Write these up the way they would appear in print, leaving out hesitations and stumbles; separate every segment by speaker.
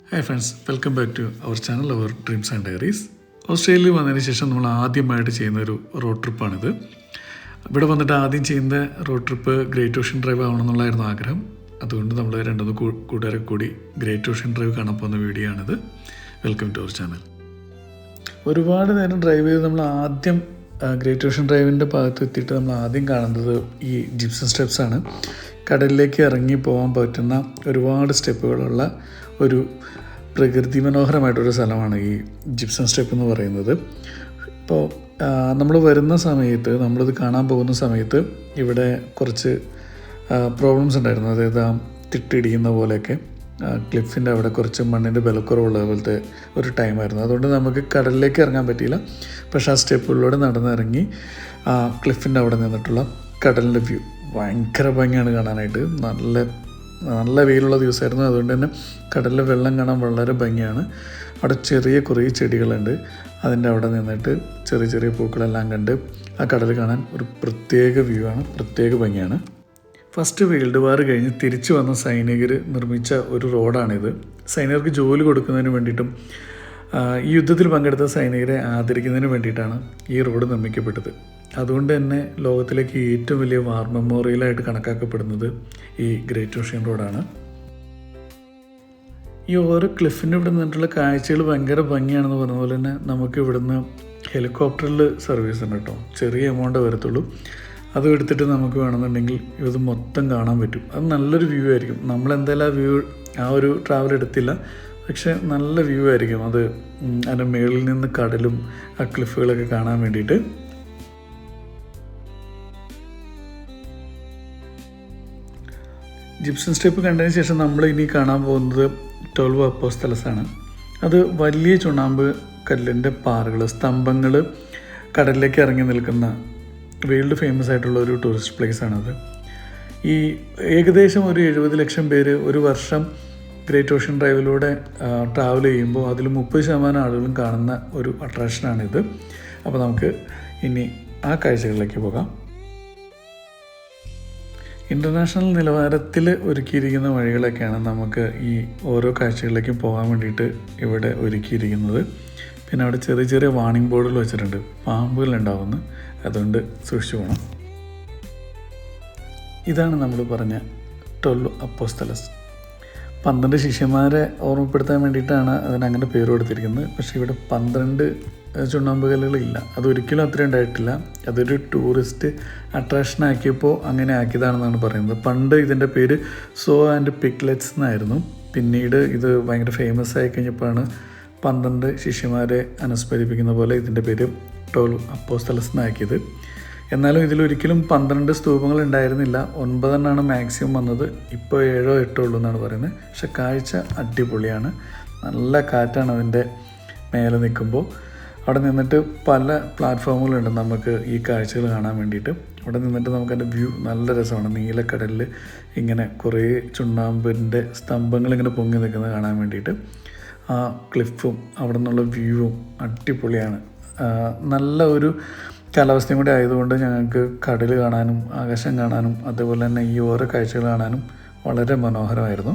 Speaker 1: Hi friends, welcome back to our channel our dreams and diaries. ഓസ്ട്രേലിയയിൽ വന്നതിന് ശേഷം നമ്മൾ ആദ്യമായിട്ട് ചെയ്യുന്ന ഒരു റോഡ് ട്രിപ്പാണിത്. ഇവിടെ വന്നിട്ട് ആദ്യം ചെയ്യുന്ന road trip Great Ocean Drive ആവണമെന്നുള്ളായിരുന്നു ആഗ്രഹം. അതുകൊണ്ട് നമ്മൾ രണ്ടൊന്ന് കൂട്ടുകാരെ കൂടി ഗ്രേറ്റ് ഓഷ്യൻ ഡ്രൈവ് കാണാൻ പോകുന്ന വീഡിയോ ആണിത്. Welcome to our channel. ഒരുപാട് നേരം ഡ്രൈവ് ചെയ്ത് നമ്മൾ ആദ്യം ഗ്രേറ്റ് ഓഷ്യൻ ഡ്രൈവിൻ്റെ ഭാഗത്ത് എത്തിയിട്ട് നമ്മൾ ആദ്യം കാണുന്നത് ഈ ജിപ്സം സ്റ്റെപ്സാണ്. കടലിലേക്ക് ഇറങ്ങി പോകാൻ പറ്റുന്ന ഒരുപാട് സ്റ്റെപ്പുകളുള്ള ഒരു പ്രകൃതി മനോഹരമായിട്ടൊരു സ്ഥലമാണ് ഈ ജിപ്സം സ്റ്റെപ്പ് എന്ന് പറയുന്നത്. ഇപ്പോൾ നമ്മൾ വരുന്ന സമയത്ത്, നമ്മളിത് കാണാൻ പോകുന്ന സമയത്ത് ഇവിടെ കുറച്ച് പ്രോബ്ലംസ് ഉണ്ടായിരുന്നു. അതായത് തിട്ടിടിക്കുന്ന പോലെയൊക്കെ ക്ലിഫിൻ്റെ അവിടെ കുറച്ച് മണ്ണിൻ്റെ ബലക്കുറവുള്ള പോലത്തെ ഒരു ടൈമായിരുന്നു. അതുകൊണ്ട് നമുക്ക് കടലിലേക്ക് ഇറങ്ങാൻ പറ്റിയില്ല. പക്ഷേ ആ സ്റ്റെപ്പുകളിലൂടെ നടന്നിറങ്ങി ക്ലിഫിൻ്റെ അവിടെ നിന്നിട്ടുള്ള കടലിൻ്റെ വ്യൂ ഭയങ്കര ഭംഗിയാണ് കാണാനായിട്ട്. നല്ല വെയിലുള്ള ദിവസമായിരുന്നു. അതുകൊണ്ട് തന്നെ കടലിലെ വെള്ളം കാണാൻ വളരെ ഭംഗിയാണ്. അവിടെ കുറേ ചെടികളുണ്ട്. അതിൻ്റെ അവിടെ നിന്നിട്ട് ചെറിയ പൂക്കളെല്ലാം കണ്ട് ആ കടൽ കാണാൻ ഒരു പ്രത്യേക വ്യൂ ആണ്, പ്രത്യേക ഭംഗിയാണ്. ഫസ്റ്റ് വേൾഡ് വാർ കഴിഞ്ഞ് തിരിച്ചു വന്ന സൈനികർ നിർമ്മിച്ച ഒരു റോഡാണിത്. സൈനികർക്ക് ജോലി കൊടുക്കുന്നതിന് വേണ്ടിയിട്ടും ഈ യുദ്ധത്തിൽ പങ്കെടുത്ത സൈനികരെ ആദരിക്കുന്നതിന് വേണ്ടിയിട്ടാണ് ഈ റോഡ് നിർമ്മിക്കപ്പെട്ടത്. അതുകൊണ്ട് തന്നെ ലോകത്തിലേക്ക് ഏറ്റവും വലിയ വാർ മെമ്മോറിയലായിട്ട് കണക്കാക്കപ്പെടുന്നത് ഈ ഗ്രേറ്റ് ഓഷ്യൻ റോഡാണ്. ഈ ഓരോ ക്ലിഫിൻ്റെ ഇവിടെ നിന്നിട്ടുള്ള കാഴ്ചകൾ ഭയങ്കര ഭംഗിയാണെന്ന് പറഞ്ഞ പോലെ തന്നെ നമുക്ക് ഇവിടുന്ന് ഹെലികോപ്റ്ററിൽ സർവീസ് ഉണ്ട് കേട്ടോ. ചെറിയ എമൗണ്ട് വരത്തുള്ളൂ. അത് എടുത്തിട്ട് നമുക്ക് വേണമെന്നുണ്ടെങ്കിൽ ഇത് മൊത്തം കാണാൻ പറ്റും. അത് നല്ലൊരു വ്യൂ ആയിരിക്കും. നമ്മളെന്തായാലും ആ ഒരു ട്രാവൽ എടുത്തില്ല, പക്ഷെ നല്ല വ്യൂ ആയിരിക്കും അത്. അതിൻ്റെ മുകളിൽ നിന്ന് കടലും ആ ക്ലിഫുകളൊക്കെ കാണാൻ വേണ്ടിയിട്ട്. ജിപ്സം സ്റ്റെപ്പ് കണ്ടതിന് ശേഷം നമ്മൾ ഇനി കാണാൻ പോകുന്നത് 12 അപ്പോസ്തലസാണ്. അത് വലിയ ചുണ്ണാമ്പ് കല്ലിൻ്റെ പാറകൾ, സ്തംഭങ്ങൾ കടലിലേക്ക് ഇറങ്ങി നിൽക്കുന്ന വേൾഡ് ഫേമസ് ആയിട്ടുള്ള ഒരു ടൂറിസ്റ്റ് പ്ലേസാണത്. ഈ ഏകദേശം ഒരു 70 ലക്ഷം പേര് ഒരു വർഷം ഗ്രേറ്റ് ഓഷ്യൻ ഡ്രൈവിലൂടെ ട്രാവൽ ചെയ്യുമ്പോൾ അതിൽ 30% ആളുകളും കാണുന്ന ഒരു അട്രാക്ഷനാണിത്. അപ്പോൾ നമുക്ക് ഇനി ആ കാഴ്ചകളിലേക്ക് പോകാം. ഇൻ്റർനാഷണൽ നിലവാരത്തിൽ ഒരുക്കിയിരിക്കുന്ന വഴികളൊക്കെയാണ് നമുക്ക് ഈ ഓരോ കാഴ്ചകളിലേക്കും പോകാൻ വേണ്ടിയിട്ട് ഇവിടെ ഒരുക്കിയിരിക്കുന്നത്. പിന്നെ അവിടെ ചെറിയ വാർണിംഗ് ബോർഡുകൾ വെച്ചിട്ടുണ്ട്. പാമ്പുകളുണ്ടാവുന്നു, അതുകൊണ്ട് സൂക്ഷിച്ചു പോകണം. ഇതാണ് നമ്മൾ പറഞ്ഞ 12 അപ്പോസ്തലസ്. 12 ശിഷ്യന്മാരെ ഓർമ്മപ്പെടുത്താൻ വേണ്ടിയിട്ടാണ് അതിനങ്ങനെ പേര് കൊടുത്തിരിക്കുന്നത്. പക്ഷേ ഇവിടെ 12 ചുണ്ണാമ്പ് കല്ലുകളില്ല. അതൊരിക്കലും അത്രയും ഉണ്ടായിട്ടില്ല. അതൊരു ടൂറിസ്റ്റ് അട്രാക്ഷൻ ആക്കിയപ്പോൾ അങ്ങനെ ആക്കിയതാണെന്നാണ് പറയുന്നത്. പണ്ട് ഇതിൻ്റെ പേര് സോ ആൻഡ് പിക്ലെറ്റ്സ് എന്നായിരുന്നു. പിന്നീട് ഇത് ഭയങ്കര ഫേമസ് ആയി കഴിഞ്ഞപ്പോഴാണ് 12 ശിഷ്യന്മാരെ അനുസ്മരിപ്പിക്കുന്ന പോലെ ഇതിൻ്റെ പേര് 12 അപ്പോസ്തലസ് എന്നാക്കിയത്. എന്നാലും ഇതിലൊരിക്കലും 12 സ്തൂപങ്ങൾ ഉണ്ടായിരുന്നില്ല. 9 മാക്സിമം വന്നത്. ഇപ്പോൾ 7 8 ഉള്ളൂ എന്നാണ് പറയുന്നത്. പക്ഷെ കാഴ്ച അടിപൊളിയാണ്. നല്ല കാറ്റാണ് അതിൻ്റെ മേലെ നിൽക്കുമ്പോൾ. അവിടെ നിന്നിട്ട് പല പ്ലാറ്റ്ഫോമുകളുണ്ട് നമുക്ക് ഈ കാഴ്ചകൾ കാണാൻ വേണ്ടിയിട്ട്. അവിടെ നിന്നിട്ട് നമുക്കതിൻ്റെ വ്യൂ നല്ല രസമാണ്. നീലക്കടലിൽ ഇങ്ങനെ കുറേ ചുണ്ണാമ്പിൻ്റെ സ്തംഭങ്ങൾ ഇങ്ങനെ പൊങ്ങി നിൽക്കുന്നത് കാണാൻ വേണ്ടിയിട്ട്. ആ ക്ലിഫും അവിടെ നിന്നുള്ള വ്യൂവും അടിപൊളിയാണ്. നല്ല ഒരു കാലാവസ്ഥയും കൂടി ആയതുകൊണ്ട് ഞങ്ങൾക്ക് കടൽ കാണാനും ആകാശം കാണാനും അതുപോലെ തന്നെ ഈ ഓരോ കാഴ്ചകൾ കാണാനും വളരെ മനോഹരമായിരുന്നു.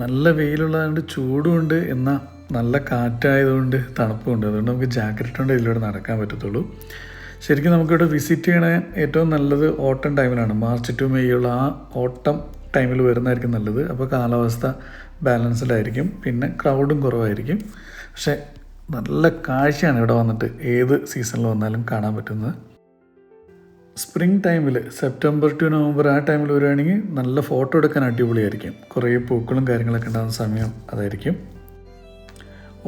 Speaker 1: നല്ല വെയിലുള്ളതുകൊണ്ട് ചൂടുമുണ്ട്, എന്നാൽ നല്ല കാറ്റായതുകൊണ്ട് തണുപ്പുണ്ട്. അതുകൊണ്ട് നമുക്ക് ജാക്കറ്റ് കൊണ്ട് ഇതിലൂടെ നടക്കാൻ പറ്റത്തുള്ളൂ. ശരിക്കും നമുക്കിവിടെ വിസിറ്റ് ചെയ്യണ ഏറ്റവും നല്ലത് ഓട്ടം ടൈമിലാണ്. മാർച്ച് ടു മെയ് ഉള്ള ആ ഓട്ടം ടൈമിൽ വരുന്നതായിരിക്കും നല്ലത്. അപ്പോൾ കാലാവസ്ഥ ബാലൻസ്ഡായിരിക്കും, പിന്നെ ക്രൗഡും കുറവായിരിക്കും. പക്ഷേ നല്ല കാഴ്ചയാണ് ഇവിടെ വന്നിട്ട് ഏത് സീസണിൽ വന്നാലും കാണാൻ പറ്റുന്നത്. സ്പ്രിംഗ് ടൈമിൽ സെപ്റ്റംബർ ടു നവംബർ ആ ടൈമിൽ വരികയാണെങ്കിൽ നല്ല ഫോട്ടോ എടുക്കാൻ അടിപൊളിയായിരിക്കും. കുറേ പൂക്കളും കാര്യങ്ങളൊക്കെ ഉണ്ടാകുന്ന സമയം അതായിരിക്കും.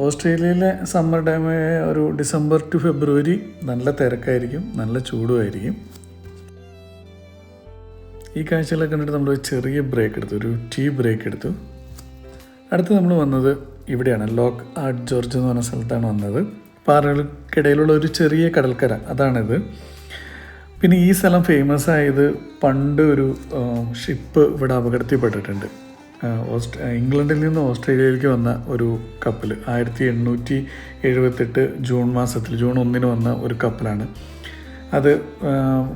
Speaker 1: ഓസ്ട്രേലിയയിലെ സമ്മർ ടൈം ഒരു ഡിസംബർ ടു ഫെബ്രുവരി നല്ല തിരക്കായിരിക്കും, നല്ല ചൂടുമായിരിക്കും. ഈ കാഴ്ചകളൊക്കെ കണ്ടിട്ട് നമ്മൾ ചെറിയ ബ്രേക്ക് എടുത്തു, ഒരു ടീ ബ്രേക്ക് എടുത്തു. അടുത്ത് നമ്മൾ വന്നത് ഇവിടെയാണ്. ലോക്ക് ആർട്ട് ജോർജ് എന്ന് പറഞ്ഞ സ്ഥലത്താണ് വന്നത്. പാറകൾക്കിടയിലുള്ള ഒരു ചെറിയ കടൽക്കര, അതാണിത്. പിന്നെ ഈ സ്ഥലം ഫേമസ് ആയത് പണ്ട് ഒരു ഷിപ്പ് ഇവിടെ അപകടത്തിൽപ്പെട്ടിട്ടുണ്ട്. ഇംഗ്ലണ്ടിൽ നിന്ന് ഓസ്ട്രേലിയയിലേക്ക് വന്ന ഒരു കപ്പൽ 1878 ജൂൺ 1 വന്ന ഒരു കപ്പലാണ്. അത്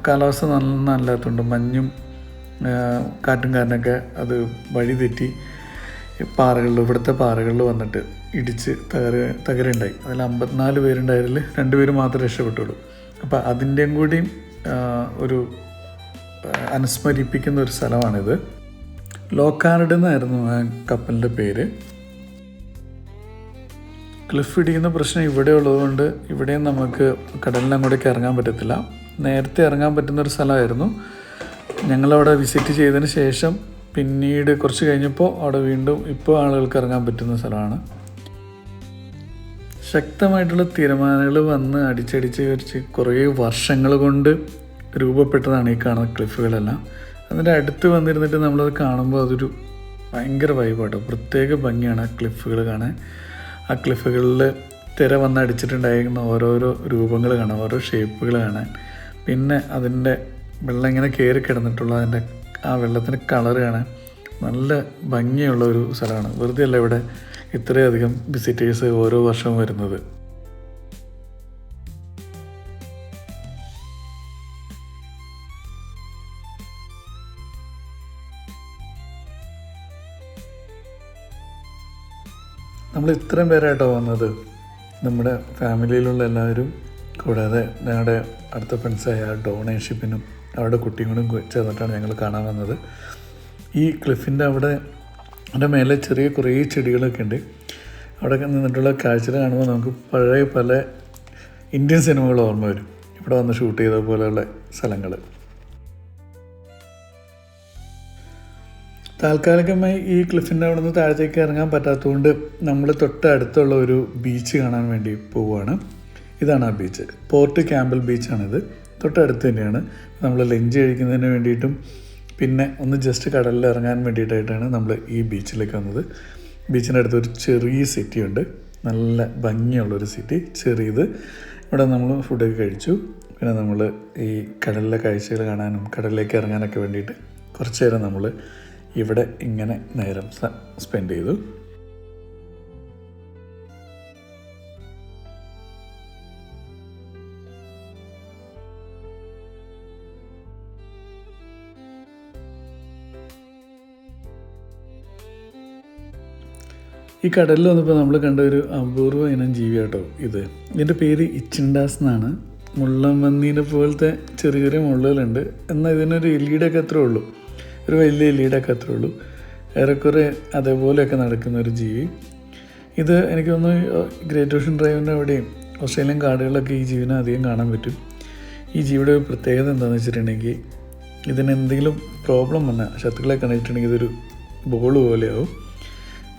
Speaker 1: കാലാവസ്ഥ നല്ലല്ലാത്തതുകൊണ്ട് മഞ്ഞും കാറ്റും കാരനൊക്കെ അത് വഴി തെറ്റി ഈ പാറകളിൽ ഇവിടുത്തെ പാറകളിൽ വന്നിട്ട് ഇടിച്ച് തകരുണ്ടായി. അതിൽ 54 പേരുണ്ടായതിൽ 2 പേര് മാത്രമേ രക്ഷപ്പെട്ടുള്ളൂ. അപ്പോൾ അതിൻ്റെയും കൂടിയും ഒരു അനുസ്മരിപ്പിക്കുന്ന ഒരു സ്ഥലമാണിത്. ലോക്കാർഡ് എന്നായിരുന്നു ആ കപ്പലിൻ്റെ പേര്. ക്ലിഫ് ഇടിക്കുന്ന പ്രശ്നം ഇവിടെ ഉള്ളതുകൊണ്ട് ഇവിടെയും നമുക്ക് കടലിനങ്ങോട്ടേക്ക് ഇറങ്ങാൻ പറ്റത്തില്ല. നേരത്തെ ഇറങ്ങാൻ പറ്റുന്നൊരു സ്ഥലമായിരുന്നു. ഞങ്ങളവിടെ വിസിറ്റ് ചെയ്തതിന് ശേഷം പിന്നീട് കുറച്ച് കഴിഞ്ഞപ്പോൾ അവിടെ വീണ്ടും ഇപ്പോൾ ആളുകൾക്ക് ഇറങ്ങാൻ പറ്റുന്ന സ്ഥലമാണ്. ശക്തമായിട്ടുള്ള തിരമാലകൾ വന്ന് അടിച്ചടിച്ച് കുറേ വർഷങ്ങൾ കൊണ്ട് രൂപപ്പെട്ടതാണ് ഈ കാണുന്ന ക്ലിഫുകളെല്ലാം. അതിൻ്റെ അടുത്ത് വന്നിരുന്നിട്ട് നമ്മളത് കാണുമ്പോൾ അതൊരു ഭയങ്കര വൈബാട്ടോ. പ്രത്യേക ഭംഗിയാണ് ആ ക്ലിഫുകൾ കാണാൻ. ആ ക്ലിഫുകളിൽ തിര വന്ന് അടിച്ചിട്ടുണ്ടായിരിക്കുന്ന ഓരോരോ രൂപങ്ങൾ കാണാൻ, ഓരോ ഷേപ്പുകൾ കാണാൻ. പിന്നെ അതിൻ്റെ വെള്ളം ഇങ്ങനെ കയറി കിടന്നിട്ടുള്ള അതിൻ്റെ ആ വെള്ളത്തിൻ്റെ കളർ കാണാൻ നല്ല ഭംഗിയുള്ള ഒരു സ്ഥലമാണ്. വെറുതെ അല്ല ഇവിടെ ഇത്രയധികം വിസിറ്റേഴ്സ് ഓരോ വർഷവും വരുന്നത്. നമ്മൾ ഇത്രയും പേരായിട്ടോ വന്നത്. നമ്മുടെ ഫാമിലിയിലുള്ള എല്ലാവരും കൂടാതെ ഞങ്ങളുടെ അടുത്ത ഫ്രണ്ട്സായ ഡോണേഷിപ്പിനും അവരുടെ കുട്ടിയും കൂടെ ചേർന്നിട്ടാണ് ഞങ്ങൾ കാണാൻ വന്നത്. ഈ ക്ലിഫിൻ്റെ അവിടെ മേലെ ചെറിയ കുറേ ചെടികളൊക്കെ ഉണ്ട്. അവിടെ നിന്നിട്ടുള്ള കാഴ്ചകൾ കാണുമ്പോൾ നമുക്ക് പഴയ പല ഇന്ത്യൻ സിനിമകൾ ഓർമ്മ വരും. ഇവിടെ വന്ന് ഷൂട്ട് ചെയ്ത പോലെയുള്ള സ്ഥലങ്ങൾ. താൽക്കാലികമായി ഈ ക്ലിഫിൻ്റെ അവിടെ നിന്ന് താഴത്തേക്ക് ഇറങ്ങാൻ പറ്റാത്തതുകൊണ്ട് നമ്മൾ തൊട്ടടുത്തുള്ള ഒരു ബീച്ച് കാണാൻ വേണ്ടി പോവുകയാണ്. ഇതാണ് ആ ബീച്ച്. Port Campbell ബീച്ചാണിത്. തൊട്ടടുത്ത് തന്നെയാണ്. നമ്മൾ ലഞ്ച് കഴിക്കുന്നതിന് വേണ്ടിയിട്ടും പിന്നെ ഒന്ന് ജസ്റ്റ് കടലിൽ ഇറങ്ങാൻ വേണ്ടിയിട്ടായിട്ടാണ് നമ്മൾ ഈ ബീച്ചിലേക്ക് വന്നത്. ബീച്ചിൻ്റെ അടുത്ത് ഒരു ചെറിയ സിറ്റി ഉണ്ട്. നല്ല ഭംഗിയുള്ളൊരു സിറ്റി, ചെറിയത്. ഇവിടെ നമ്മൾ ഫുഡൊക്കെ കഴിച്ചു. പിന്നെ നമ്മൾ ഈ കടലിലെ കാഴ്ചകൾ കാണാനും കടലിലേക്ക് ഇറങ്ങാനൊക്കെ വേണ്ടിയിട്ട് കുറച്ച് നേരം നമ്മൾ ഇവിടെ ഇങ്ങനെ നേരം സ്പെൻഡ് ചെയ്തു. ഈ കടലിൽ വന്നപ്പോൾ നമ്മൾ കണ്ട ഒരു അപൂർവ ഇനം ജീവിയാട്ടോ ഇത്. ഇതിൻ്റെ പേര് ഇച്ചിൻഡാസ് എന്നാണ്. മുള്ളൻപന്നീനെ പോലത്തെ ചെറിയ ചെറിയ മുള്ളുകളുണ്ട്. എന്നാൽ ഇതിനൊരു എല്ലിയുടെയൊക്കെ അത്രേ ഉള്ളൂ, ഒരു വലിയ എല്ലിയുടെയൊക്കെ അത്രേ ഉള്ളൂ. ഏറെക്കുറെ അതേപോലെയൊക്കെ നടക്കുന്ന ഒരു ജീവി. ഇത് എനിക്ക് തോന്നുന്നു ഗ്രേറ്റ് ഓഷ്യൻ ഡ്രൈവിൻ്റെ അവിടെയും ഓസ്ട്രേലിയൻ കാടുകളിലൊക്കെ ഈ ജീവിനെ അധികം കാണാൻ പറ്റും. ഈ ജീവിയുടെ ഒരു പ്രത്യേകത എന്താണെന്ന് വെച്ചിട്ടുണ്ടെങ്കിൽ ഇതിനെന്തെങ്കിലും പ്രോബ്ലം വന്നാൽ, ശത്രുക്കളെ കണ്ടിട്ടുണ്ടെങ്കിൽ ഇതൊരു ബോൾ പോലെയാവും.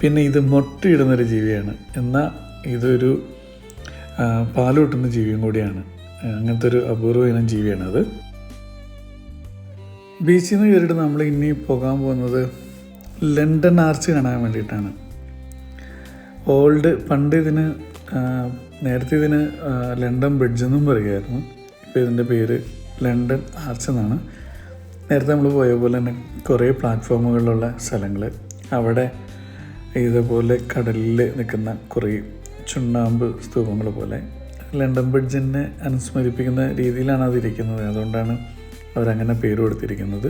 Speaker 1: പിന്നെ ഇത് മുട്ടയിടുന്നൊരു ജീവിയാണ്. എന്നാൽ ഇതൊരു പാൽ കിട്ടുന്ന ജീവിയും കൂടിയാണ്. അങ്ങനത്തെ ഒരു അപൂർവ ഇനം ജീവിയാണത്. ബീച്ചിൽ നിന്ന് കയറിയിട്ട് നമ്മൾ ഇനി പോകാൻ പോകുന്നത് ലണ്ടൻ ആർച്ച് കാണാൻ വേണ്ടിയിട്ടാണ്. പണ്ട് ഇതിന് നേരത്തെ ഇതിന് ലണ്ടൻ ബ്രിഡ്ജ് എന്നും പറയുമായിരുന്നു. ഇപ്പോൾ ഇതിൻ്റെ പേര് ലണ്ടൻ ആർച്ച് എന്നാണ്. നേരത്തെ നമ്മൾ പോയ പോലെ തന്നെ കുറേ പ്ലാറ്റ്ഫോമുകളിലുള്ള സ്ഥലങ്ങൾ, അവിടെ ഇതുപോലെ കടലിൽ നിൽക്കുന്ന കുറേ ചുണ്ണാമ്പ് സ്തൂപങ്ങൾ പോലെ ലണ്ടൻ ബ്രിഡ്ജിനെ അനുസ്മരിപ്പിക്കുന്ന രീതിയിലാണ് അതിരിക്കുന്നത്. അതുകൊണ്ടാണ് അവരങ്ങനെ പേര് കൊടുത്തിരിക്കുന്നത്.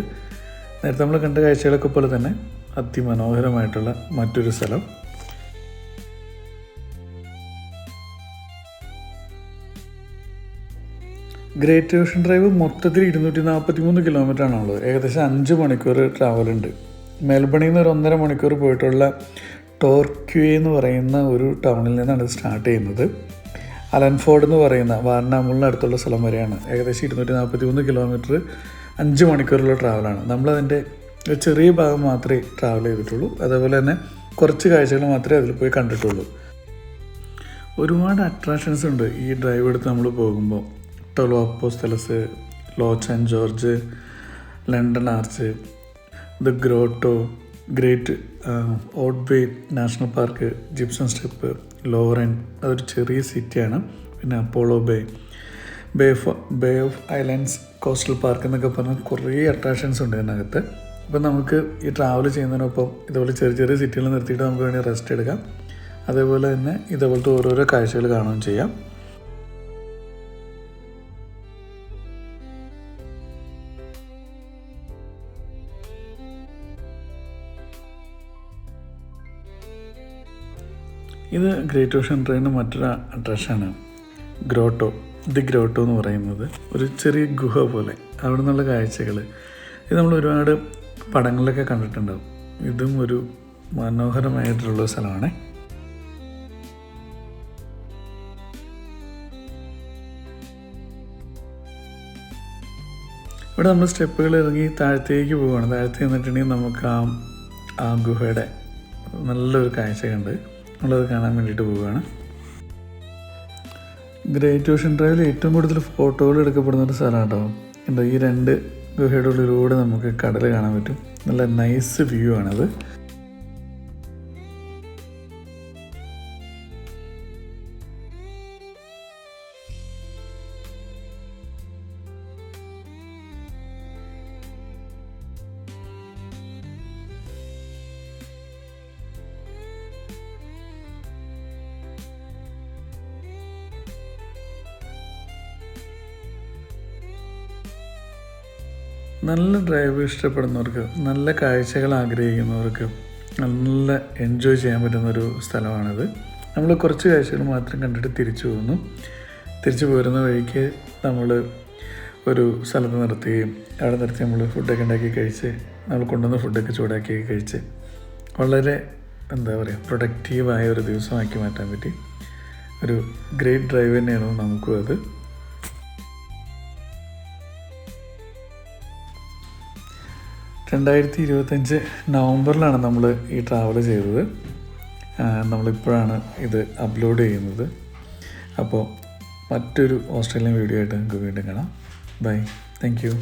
Speaker 1: നേരത്തെ നമ്മൾ കണ്ട കാഴ്ചകളൊക്കെ പോലെ തന്നെ അതിമനോഹരമായിട്ടുള്ള മറ്റൊരു സ്ഥലം. ഗ്രേറ്റ് ഓഷ്യൻ ഡ്രൈവ് മൊത്തത്തിൽ 243 കിലോമീറ്ററാണുള്ളത്. ഏകദേശം 5 മണിക്കൂർ ട്രാവലുണ്ട്. മെൽബണിൽ നിന്ന് ഒരു 1.5 മണിക്കൂർ പോയിട്ടുള്ള ടോർക്വേ എന്ന് പറയുന്ന ഒരു ടൗണിൽ നിന്നാണ് സ്റ്റാർട്ട് ചെയ്യുന്നത്. അലൻഫോർഡ് എന്ന് പറയുന്ന വാർനാമുളിനടുത്തുള്ള സ്ഥലം വരെയാണ്. ഏകദേശം 243 കിലോമീറ്റർ 5 മണിക്കൂറുള്ള ട്രാവലാണ്. നമ്മളതിൻ്റെ ഒരു ചെറിയ ഭാഗം മാത്രമേ ട്രാവൽ ചെയ്തിട്ടുള്ളൂ. അതേപോലെ തന്നെ കുറച്ച് കാഴ്ചകൾ മാത്രമേ അതിൽ പോയി കണ്ടിട്ടുള്ളൂ. ഒരുപാട് അട്രാക്ഷൻസ് ഉണ്ട് ഈ ഡ്രൈവ് എടുത്ത് നമ്മൾ പോകുമ്പോൾ. ടൊലോ Apostles, Loch Ard Gorge, London Arch, the Grotto, Great Otway National Park, Gibson Step, Lorne, അതൊരു ചെറിയ സിറ്റിയാണ്. പിന്നെ Apollo Bay of Islands, Coastal Park എന്നൊക്കെ പറഞ്ഞാൽ കുറേ അട്രാക്ഷൻസ് ഉണ്ട് ഇതിനകത്ത്. അപ്പം നമുക്ക് ഈ ട്രാവൽ ചെയ്യുന്നതിനൊപ്പം ഇതുപോലെ ചെറിയ ചെറിയ സിറ്റികൾ നിർത്തിയിട്ട് നമുക്ക് വേണമെങ്കിൽ റെസ്റ്റ് എടുക്കാം. അതേപോലെ തന്നെ ഇതേപോലത്തെ ഓരോരോ കാഴ്ചകൾ കാണുകയും ചെയ്യാം. ഇത് ഗ്രേറ്റ് ഓഷ്യൻ ട്രെയിനിന് മറ്റൊരു അട്രാക്ഷനാണ് ഗ്രോട്ടോ. ദി ഗ്രോട്ടോ എന്ന് പറയുന്നത് ഒരു ചെറിയ ഗുഹ പോലെ അവിടെ നിന്നുള്ള കാഴ്ചകൾ ഇത് നമ്മൾ ഒരുപാട് പടങ്ങളിലൊക്കെ കണ്ടിട്ടുണ്ടാവും. ഇതും ഒരു മനോഹരമായിട്ടുള്ള സ്ഥലമാണ്. ഇവിടെ നമ്മൾ സ്റ്റെപ്പുകൾ ഇറങ്ങി താഴത്തേക്ക് പോവുകയാണ്. താഴത്ത് നിന്നിട്ടുണ്ടെങ്കിൽ നമുക്ക് ആ ഗുഹയുടെ നല്ലൊരു കാഴ്ച കണ്ട് നമ്മളത് കാണാൻ വേണ്ടിയിട്ട് പോവുകയാണ്. ഗ്രേറ്റ് ഓഷ്യൻ ഡ്രൈവിൽ ഏറ്റവും കൂടുതൽ ഫോട്ടോകൾ എടുക്കപ്പെടുന്ന ഒരു സ്ഥലമാണ് കേട്ടോ. എന്താ ഈ 2 ഗുഹയുടെ ഉള്ളിലൂടെ നമുക്ക് കടൽ കാണാൻ പറ്റും. നല്ല നൈസ് വ്യൂ ആണത്. നല്ല ഡ്രൈവ് ഇഷ്ടപ്പെടുന്നവർക്ക്, നല്ല കാഴ്ചകൾ ആഗ്രഹിക്കുന്നവർക്ക് നല്ല എൻജോയ് ചെയ്യാൻ പറ്റുന്നൊരു സ്ഥലമാണിത്. നമ്മൾ കുറച്ച് കാഴ്ചകൾ മാത്രം കണ്ടിട്ട് തിരിച്ചു പോകുന്നു. തിരിച്ചു പോരുന്ന വഴിക്ക് നമ്മൾ ഒരു സ്ഥലത്ത് നിർത്തുകയും അവിടെ നിർത്തി നമ്മൾ ഫുഡൊക്കെ ഉണ്ടാക്കി കഴിച്ച് നമ്മൾ കൊണ്ടുവന്ന ഫുഡൊക്കെ ചൂടാക്കി കഴിച്ച് വളരെ പ്രൊഡക്റ്റീവായ ഒരു ദിവസമാക്കി മാറ്റാൻ പറ്റി. ഒരു ഗ്രേറ്റ് ഡ്രൈവ് തന്നെയാണ് നമുക്കും അത്. 2025 നവംബറിലാണ് നമ്മൾ ഈ ട്രാവൽ ചെയ്തത്. നമ്മളിപ്പോഴാണ് ഇത് അപ്ലോഡ് ചെയ്യുന്നത്. അപ്പോൾ മറ്റൊരു ഓസ്ട്രേലിയൻ വീഡിയോ ആയിട്ട് നമുക്ക് വീണ്ടും കാണാം. ബൈ. Thank you.